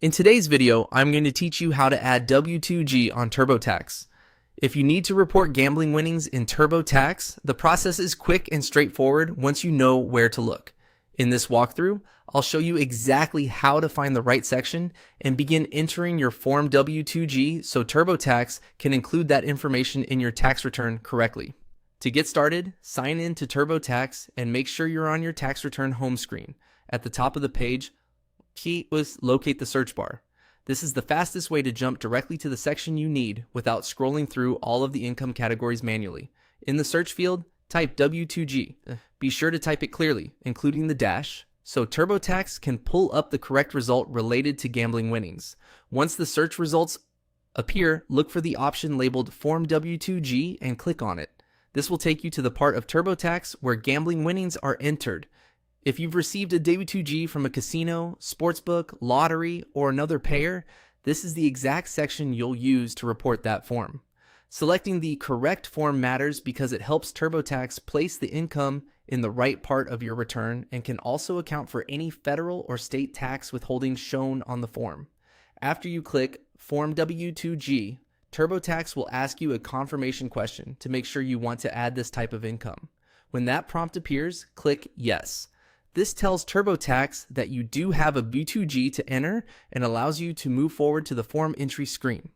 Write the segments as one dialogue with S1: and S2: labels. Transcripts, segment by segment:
S1: In today's video, I'm going to teach you how to add W2G on TurboTax. If you need to report gambling winnings in TurboTax, the process is quick and straightforward once you know where to look. In this walkthrough, I'll show you exactly how to find the right section and begin entering your Form W2G so TurboTax can include that information in your tax return correctly. To get started, sign in to TurboTax and make sure you're on your tax return home screen. At the top of the page, locate the search bar. This is the fastest way to jump directly to the section you need without scrolling through all of the income categories manually. In the search field, type W2G. Be sure to type it clearly, including the dash, so TurboTax can pull up the correct result related to gambling winnings. Once the search results appear, look for the option labeled Form W2G and click on it. This will take you to the part of TurboTax where gambling winnings are entered. If you've received a W2G from a casino, sportsbook, lottery, or another payer, this is the exact section you'll use to report that form. Selecting the correct form matters because it helps TurboTax place the income in the right part of your return and can also account for any federal or state tax withholding shown on the form. After you click Form W2G, TurboTax will ask you a confirmation question to make sure you want to add this type of income. When that prompt appears, click Yes. This tells TurboTax that you do have a W2G to enter and allows you to move forward to the form entry screen.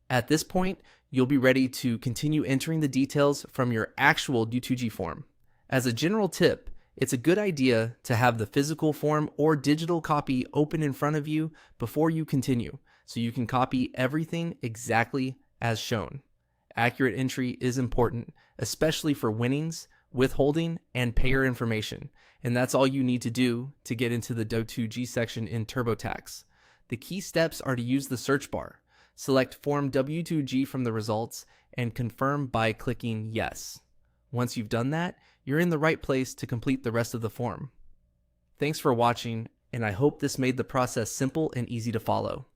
S1: At this point, you'll be ready to continue entering the details from your actual W2G form. As a general tip, it's a good idea to have the physical form or digital copy open in front of you before you continue, so you can copy everything exactly as shown. Accurate entry is important, especially for winnings, withholding, and payer information. And that's all you need to do to get into the W2G section in TurboTax. The key steps are to use the search bar, select Form W2G from the results, and confirm by clicking Yes. Once you've done that, you're in the right place to complete the rest of the form. Thanks for watching, and I hope this made the process simple and easy to follow.